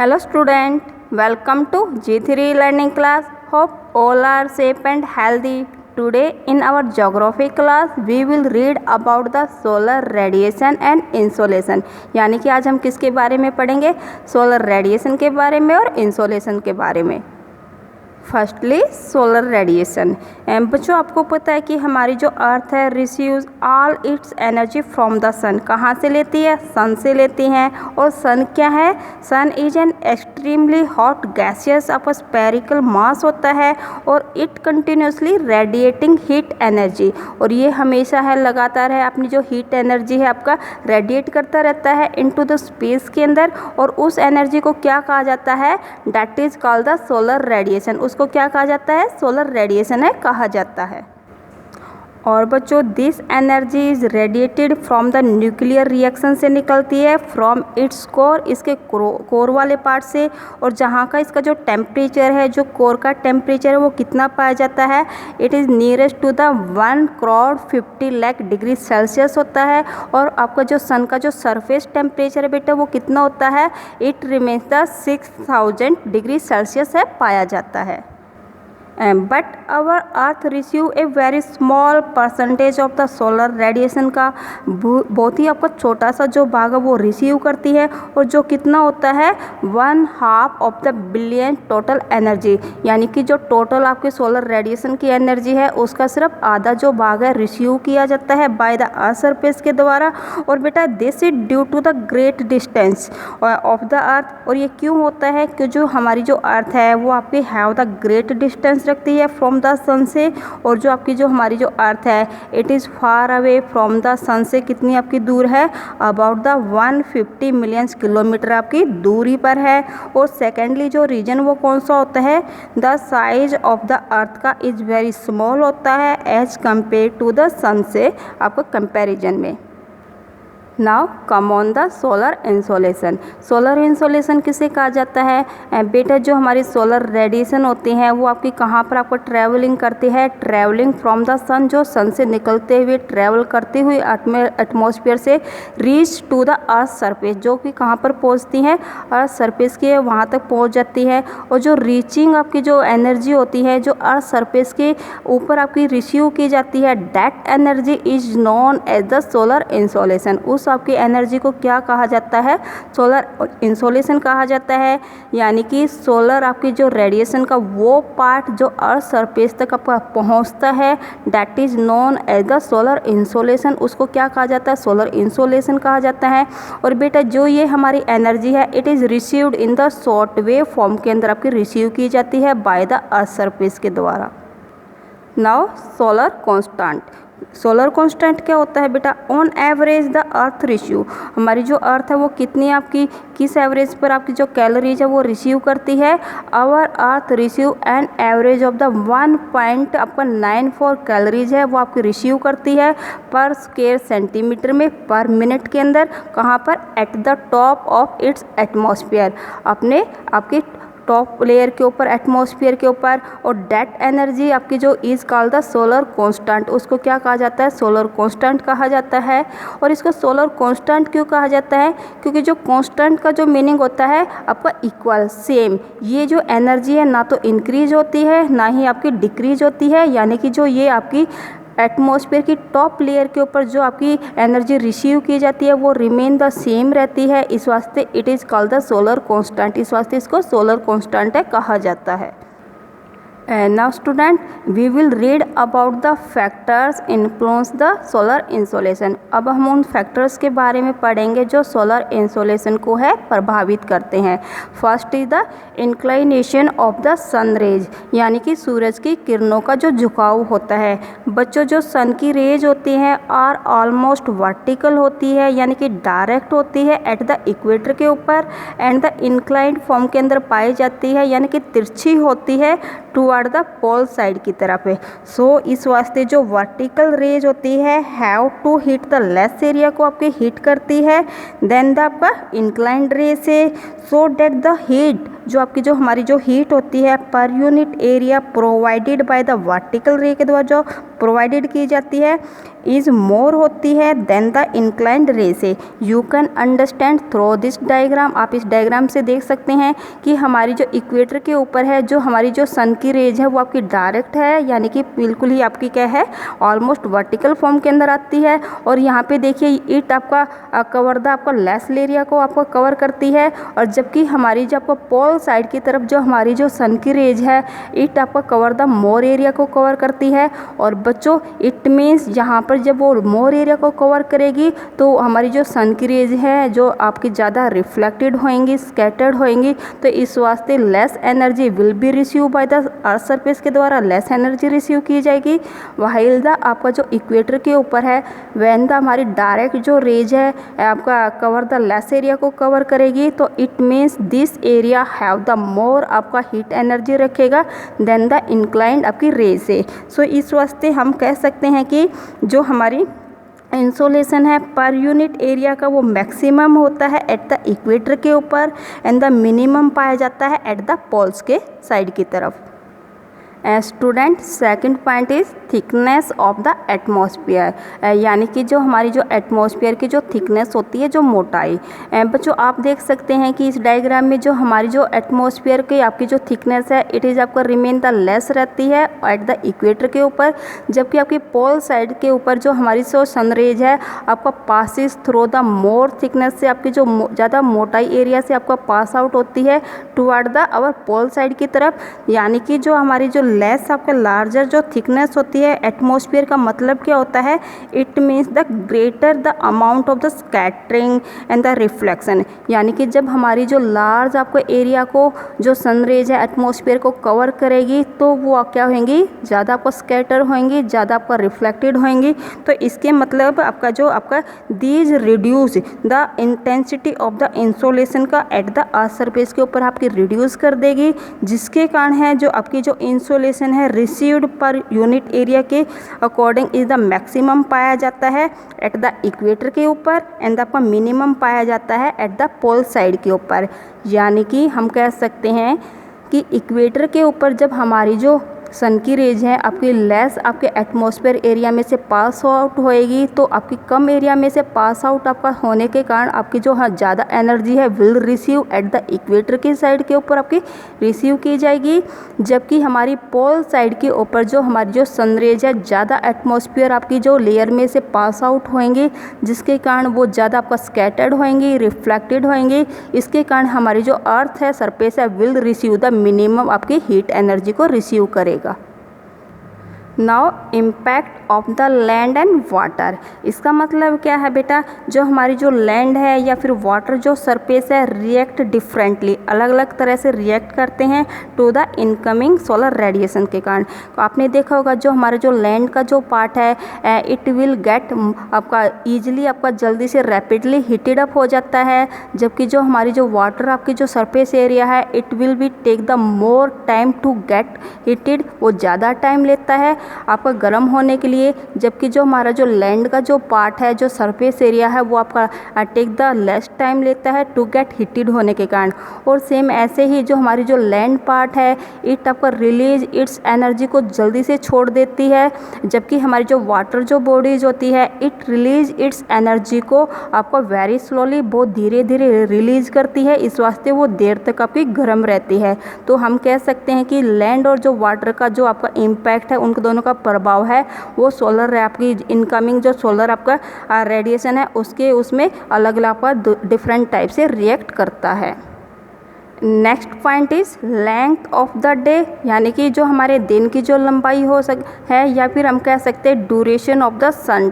Hello student, welcome to G3 learning class. Hope all are safe and healthy. Today in our geography class we will read about the solar radiation and insolation. यानी कि आज हम किसके बारे में पढ़ेंगे? Solar radiation के बारे में और इंसोलेशन के बारे में। Firstly solar radiation. बच्चों आपको पता है कि हमारी जो अर्थ है receives all its energy from the sun. कहाँ से लेती है? सन से लेती हैं। और सन क्या है? Sun is an extremely hot gaseous of spherical mass होता है और it continuously radiating heat energy. और ये हमेशा है लगातार है अपनी जो हीट एनर्जी है आपका रेडिएट करता रहता है इनटू द स्पेस के अंदर। और उस एनर्जी को क्या कहा जाता है? That is called the solar radiation. उसको क्या कहा जाता है? सोलर रेडिएशन है कहा जाता है। और बच्चों this energy is radiated from the nuclear reaction से निकलती है फ्रॉम इट्स कोर, इसके कोर वाले पार्ट से। और जहाँ का इसका जो टेम्परेचर है, जो कोर का टेम्परेचर है वो कितना पाया जाता है? It is nearest to the 1,50,00,000 degree Celsius होता है। और आपका जो सन का जो सरफेस टेम्परेचर है बेटा वो कितना होता है? It remains the 6,000 degree Celsius है पाया जाता है। But our earth receive a very small percentage of the solar radiation का बहुत ही आपका छोटा सा जो भाग है वो रिसीव करती है। और जो कितना होता है? 1/2 of the billion total energy. यानी कि जो टोटल आपके सोलर रेडिएशन की एनर्जी है उसका सिर्फ आधा जो भाग है रिसीव किया जाता है बाय द अर्थ सरफेस के द्वारा। और बेटा this is due to the great distance of the earth. और ये क्यों होता है? कि जो हमारी जो अर्थ है वो आपकी हैव द ग्रेट डिस्टेंस रखती है फ्रॉम द सन से। और जो आपकी जो हमारी जो अर्थ है it is far away from the sun से कितनी आपकी दूर है? अबाउट द 150 मिलियन किलोमीटर आपकी दूरी पर है। और सेकेंडली जो रीजन वो कौन सा होता है? द साइज ऑफ द अर्थ का इज वेरी स्मॉल होता है as compare to the sun से आपका कंपेरिजन में। Now come on the solar insolation. Solar insolation किसे कहा जाता है? बेटा जो हमारी सोलर रेडिएशन होती हैं वो आपकी कहाँ पर आपको ट्रैवलिंग करती है? ट्रैवलिंग फ्रॉम द सन, जो सन से निकलते हुए ट्रैवल करती हुई एटमॉस्फेयर से reach to the earth surface, जो कि कहाँ पर पहुँचती हैं? अर्थ सरफेस के वहाँ तक पहुँच जाती है। और जो रीचिंग आपकी जो एनर्जी होती है जो अर्थ सरफेस के ऊपर आपकी रिसीव की जाती है that energy is known as the solar insolation. उस आपकी एनर्जी को क्या कहा जाता है? सोलर इंसोलेशन कहा जाता है। यानी कि सोलर आपकी जो रेडिएशन का वो पार्ट जो अर्थ सरफेस तक आपका पहुंचता है that is known as the solar insolation, उसको क्या कहा जाता है? सोलर इंसोलेशन कहा जाता है। और बेटा जो ये हमारी एनर्जी है it is received in the short wave form के अंदर आपकी रिसीव की जाती है बाय द अर्थ सरफेस के द्वारा। Now solar constant. Solar constant क्या होता है बेटा? On average the earth receive. हमारी जो अर्थ है वो कितनी आपकी किस एवरेज पर आपकी जो कैलोरीज है वो रिसीव करती है? Our earth receive an average of the 1.94 calories है वो आपकी रिसीव करती है पर स्क्वायर सेंटीमीटर में पर मिनट के अंदर। कहाँ पर? At the top of its atmosphere, अपने आपकी टॉप लेयर के ऊपर, एटमॉस्फेयर के ऊपर। और डेट एनर्जी आपकी जो is called the solar constant, उसको क्या कहा जाता है? सोलर कांस्टेंट कहा जाता है। और इसको सोलर कांस्टेंट क्यों कहा जाता है? क्योंकि जो कांस्टेंट का जो मीनिंग होता है आपका इक्वल, सेम। ये जो एनर्जी है ना तो इंक्रीज होती है ना ही आपकी डिक्रीज होती है। यानी कि जो ये आपकी एटमॉस्फेयर की टॉप लेयर के ऊपर जो आपकी एनर्जी रिसीव की जाती है वो रिमेन द सेम रहती है। इस वास्ते it is called the solar constant. इस वास्ते इसको सोलर कांस्टेंट है कहा जाता है। Now student we will read about the factors influence the solar insolation। अब हम उन फैक्टर्स के बारे में पढ़ेंगे जो सोलर इंसोलेशन को है प्रभावित करते हैं। First is the inclination of the sun rays, यानी कि सूरज की किरणों का जो झुकाव होता है। बच्चों जो सन की रेज होती हैं आर ऑलमोस्ट वर्टिकल होती है, यानी कि डायरेक्ट होती है एट द इक्वेटर के ऊपर एंड द इंक्लाइंड फॉर्म के अंदर पाई जाती है, यानी कि तिरछी होती है टुवर्ड द पोल साइड की तरफ है। सो इस वास्ते जो वर्टिकल रेज होती है have to hit the less area को आपके हिट करती है देन द आपका इंक्लाइंड रे से। सो डेट द हीट जो हमारी जो हीट होती है per unit area provided by the vertical रे के द्वारा जो प्रोवाइडेड की जाती है इज मोर होती है देन द इंक्लाइंड रे से। You can understand through this diagram. आप इस डायग्राम से देख सकते हैं कि हमारी जो इक्वेटर के ऊपर है जो हमारी जो सन की रेज है वो आपकी डायरेक्ट है, यानी कि बिल्कुल ही आपकी क्या है ऑलमोस्ट वर्टिकल फॉर्म के अंदर आती है। और यहाँ पे देखिए इट आपका कवर द आपका लेस एरिया को आपको कवर करती है, और जबकि हमारी जो आपको पोल साइड की तरफ जो हमारी जो सन की रेज है इट आपका कवर द मोर एरिया को कवर करती है। और बच्चों इट मीन्स यहाँ पर जब वो मोर एरिया को कवर करेगी तो हमारी जो सन की रेज है जो आपकी ज़्यादा रिफ्लेक्टेड होएंगी, स्कैटर्ड होएंगी, तो इस वास्ते less energy will be receive by the earth surface के द्वारा लेस एनर्जी रिसीव की जाएगी। व्हाइल द आपका जो इक्वेटर के ऊपर है व्हेन द हमारी डायरेक्ट जो रेज है आपका कवर द लेस एरिया को कवर करेगी, तो it means this area have the more आपका हीट एनर्जी रखेगा देन द इंक्लाइंड आपकी रेज से। सो इस वास्ते हम कह सकते हैं कि जो हमारी इंसोलेशन है पर यूनिट एरिया का वो मैक्सिमम होता है एट द इक्वेटर के ऊपर एंड द मिनिमम पाया जाता है एट द पोल्स के साइड की तरफ। Student second point is thickness of the atmosphere, यानी कि जो हमारी जो एटमॉस्फेयर की जो थिकनेस होती है, जो मोटाई। बच्चों आप देख सकते हैं कि इस डायग्राम में जो हमारी जो एटमॉस्फेयर की आपकी जो थिकनेस है इट इज़ आपका रिमेन द लेस रहती है एट द इक्वेटर के ऊपर, जबकि आपकी पोल साइड के ऊपर जो हमारी जो सनरेज है आपका passes through the more thickness से आपकी जो ज़्यादा मोटाई एरिया से आपका पास आउट होती है toward the our pole side की तरफ। यानी कि जो हमारी जो लेस आपका लार्जर जो थिकनेस होती है एटमॉस्फेयर का मतलब क्या होता है, it means the greater the amount of the scattering and the reflection. यानी कि जब हमारी जो लार्ज आपको एरिया को जो सनरेज है एटमॉस्फेयर को कवर करेगी तो वो क्या होंगी, ज़्यादा आपको स्कैटर होंगी, ज़्यादा आपका रिफ्लेक्टेड होंगी। तो इसके मतलब आपका जो आपका these reduce the intensity of the insolation का एट द अर्थ सरफेस के ऊपर आपकी रिड्यूस कर देगी, जिसके कारण है जो आपकी जो इंसोलेशन है रिसीव्ड पर यूनिट एरिया के अकॉर्डिंग इज द मैक्सिमम पाया जाता है एट द इक्वेटर के ऊपर एंड आपका मिनिमम पाया जाता है एट द पोल साइड के ऊपर। यानी कि हम कह सकते हैं कि इक्वेटर के ऊपर जब हमारी जो सन की रेज है आपकी लेस आपके एटमॉस्फेयर एरिया में से पास आउट होएगी, तो आपकी कम एरिया में से पास आउट आपका होने के कारण आपकी जो ज़्यादा एनर्जी है will receive at the equator की साइड के ऊपर आपकी रिसीव की जाएगी, जबकि हमारी पोल साइड के ऊपर जो हमारी जो सन रेज है ज़्यादा एटमॉस्फेयर आपकी जो लेयर में से पास आउट होएंगी, जिसके कारण वो ज़्यादा आपका स्कैटर्ड होएंगी, रिफ्लेक्टेड होएंगी। इसके कारण हमारी जो अर्थ है सरफेस है विल रिसीव द मिनिमम आपकी हीट एनर्जी को रिसीव करेगा। Now impact of the land and water, इसका मतलब क्या है बेटा, जो हमारी जो लैंड है या फिर वाटर जो सरफेस है रिएक्ट डिफरेंटली, अलग अलग तरह से रिएक्ट करते हैं to the incoming solar radiation के कारण। तो आपने देखा होगा जो हमारे जो लैंड का जो पार्ट है इट विल गेट आपका ईजिली आपका जल्दी से रैपिडली हीटेड अप हो जाता है, जबकि जो हमारी जो वाटर आपकी जो सरफेस एरिया है it will be take the more time to get heated, वो ज़्यादा टाइम लेता है आपका गर्म होने के लिए, जबकि जो हमारा जो लैंड का जो पार्ट है जो सरफेस एरिया है वो आपका टेक द लेस टाइम लेता है टू गेट हीटेड होने के कारण। और सेम ऐसे ही जो हमारी जो लैंड पार्ट है इट आपका रिलीज इट्स एनर्जी को जल्दी से छोड़ देती है, जबकि हमारी जो वाटर जो बॉडीज होती है इट रिलीज इट्स एनर्जी को आपको वेरी स्लोली बहुत धीरे धीरे रिलीज करती है, इस वास्ते वो देर तक आपकी गर्म रहती है। तो हम कह सकते हैं कि लैंड और जो वाटर का जो आपका इम्पैक्ट है उन दोनों का प्रभाव है वो सोलर आपकी इनकमिंग जो सोलर आपका रेडिएशन है उसमें अलग अलग आपका डिफरेंट टाइप से रिएक्ट करता है। Next point is length of the day, यानी कि जो हमारे दिन की जो लंबाई है या फिर हम कह सकते हैं ड्यूरेशन ऑफ द सन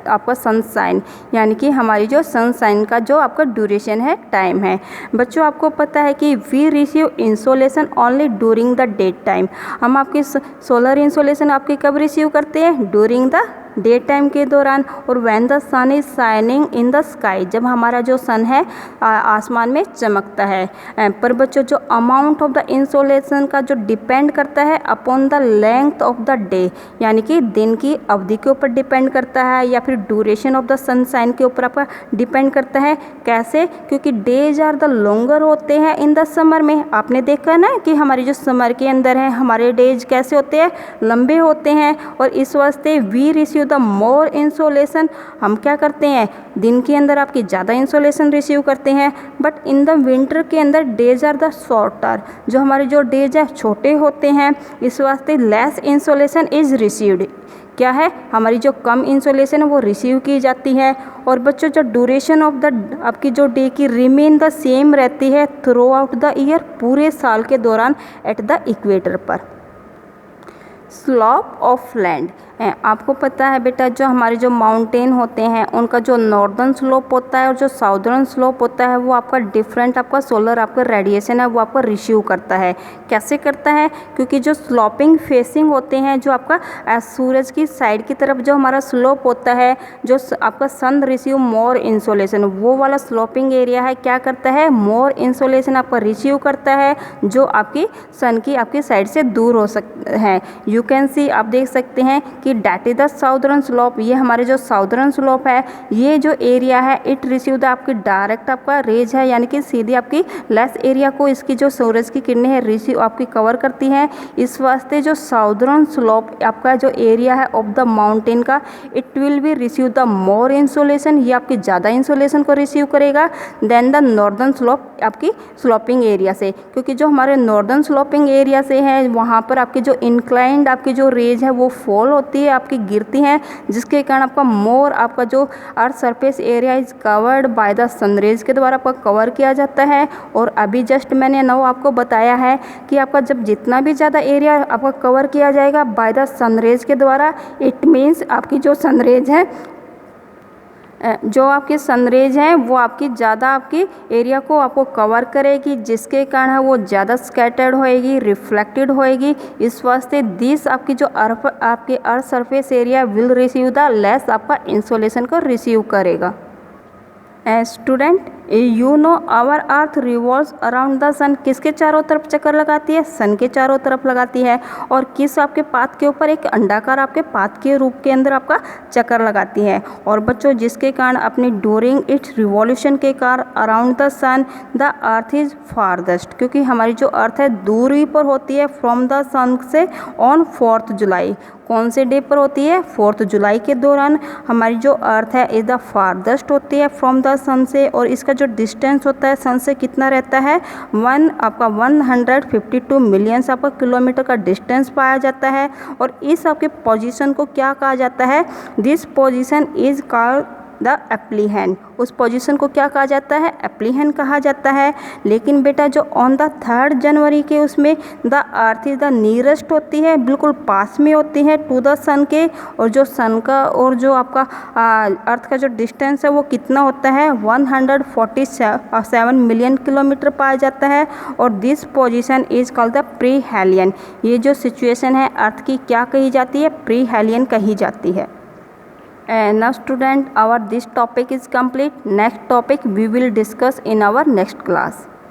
आपका सनशाइन, यानी कि हमारी जो सनशाइन का जो आपका ड्यूरेशन है टाइम है। बच्चों आपको पता है कि we receive insolation only during the day time, हम आपकी सोलर इंसोलेशन आपकी कब रिसीव करते हैं, ड्यूरिंग द डे टाइम के दौरान, और when the sun is shining in the sky, जब हमारा जो सन है आसमान में चमकता है। पर बच्चों जो अमाउंट ऑफ द इंसोलेशन का जो डिपेंड करता है upon the length of the day, यानी कि दिन की अवधि के ऊपर डिपेंड करता है, या फिर ड्यूरेशन ऑफ द सनशाइन के ऊपर आपका डिपेंड करता है। कैसे? क्योंकि डेज आर द लॉन्गर होते हैं इन द समर में। आपने देखा ना कि हमारी जो समर के अंदर है हमारे डेज कैसे होते हैं, लंबे होते हैं, और इस वास्ते we receive the more insolation. हम क्या करते हैं, दिन के अंदर आपकी ज़्यादा इंसोलेशन रिसीव करते हैं, बट इन द विंटर के अंदर डेज आर द शॉर्टर, जो हमारे जो डेज है छोटे होते हैं, इस वास्ते लेस इंसोलेशन इज रिसीव्ड। क्या है, हमारी जो कम इंसोलेशन है वो रिसीव की जाती है। और बच्चों जो ड्यूरेशन ऑफ द आपकी जो डे की रिमेन द सेम रहती है थ्रू आउट द ईयर, पूरे साल के दौरान एट द इक्वेटर पर। स्लोप ऑफ लैंड, आपको पता है बेटा जो हमारे जो माउंटेन होते हैं उनका जो नॉर्दर्न स्लोप होता है और जो साउदर्न स्लोप होता है वो आपका डिफरेंट आपका सोलर आपका रेडिएशन है वो आपका रिसीव करता है। कैसे करता है? क्योंकि जो स्लोपिंग फेसिंग होते हैं, जो आपका सूरज की साइड की तरफ जो हमारा स्लोप होता है, जो आपका सन रिसीव मोर इंसोलेशन, वो वाला स्लोपिंग एरिया है क्या करता है, मोर इंसोलेशन आपका रिसीव करता है, जो आपकी सन की आपकी साइड से दूर हो सकते हैं। यू कैन सी, आप देख सकते हैं कि that is the southern slope, ये हमारे जो साउदर्न स्लोप है, ये जो एरिया है इट रिसीव द आपकी डायरेक्ट आपका रेज है, यानी कि सीधी आपकी लेस एरिया को इसकी जो सूरज की किरणें है रिसीव आपकी कवर करती हैं। इस वास्ते जो साउदर्न स्लोप आपका जो एरिया है ऑफ द माउंटेन का, it will B receive the more insolation, ये आपकी ज़्यादा इंसोलेशन को रिसीव करेगा देन द नॉर्दर्न स्लोप आपकी स्लोपिंग एरिया से। क्योंकि जो हमारे नॉर्दर्न स्लोपिंग एरिया से है वहाँ पर आपकी जो इंक्लाइंड आपकी जो रेज है वो फॉल होती है, आपकी गिरती हैं, जिसके कारण आपका मोर आपका जो अर्थ surface area is covered by the sun rays के द्वारा आपका कवर किया जाता है। और अभी जस्ट मैंने नौ आपको बताया है कि आपका जब जितना भी ज़्यादा एरिया आपका कवर किया जाएगा बाय द सनरेज के द्वारा, इट मीन्स आपकी जो सनरेज है, जो आपकी सनरेज है वो आपकी ज़्यादा आपकी एरिया को आपको कवर करेगी, जिसके कारण है वो ज़्यादा स्कैटर्ड होएगी, रिफ्लेक्टेड होएगी। इस वास्ते दिस आपकी जो आपके earth surface area will receive the less आपका इंसोलेशन को रिसीव करेगा। Student, you know our earth revolves around the sun, किसके चारों तरफ चक्कर लगाती है? सन के चारों तरफ लगाती है। और किस आपके पाथ के ऊपर? एक अंडाकार आपके पाथ के रूप के अंदर आपका चक्कर लगाती है। और बच्चों जिसके कारण अपनी ड्यूरिंग इट्स रिवॉल्यूशन के कारण around the sun the earth is farthest, क्योंकि हमारी जो अर्थ है दूरी पर होती है फ्रॉम द सन से ऑन 4 जुलाई। कौन से डे पर होती है? 4 जुलाई के दौरान हमारी जो अर्थ है इज द फारदेस्ट होती है फ्रॉम द सन से। और इसका जो डिस्टेंस होता है सन से कितना रहता है? 152 मिलियन आपका किलोमीटर का डिस्टेंस पाया जाता है। और इस आपके पोजीशन को क्या कहा जाता है? This position is called the aphelion. उस पोजीशन को क्या कहा जाता है? एप्लीहेन कहा जाता है। लेकिन बेटा जो ऑन द 3 जनवरी के उसमें the earth is the nearest होती है, बिल्कुल पास में होती है टू द सन के। और जो सन का और जो आपका अर्थ का जो डिस्टेंस है वो कितना होता है? 147 मिलियन किलोमीटर पाया जाता है। और this position is called the pre Helion. ये जो सिचुएशन है अर्थ की क्या कही जाती है? प्री हेलियन कही जाती है। Now student, our this topic is complete. Next topic we will discuss in our next class.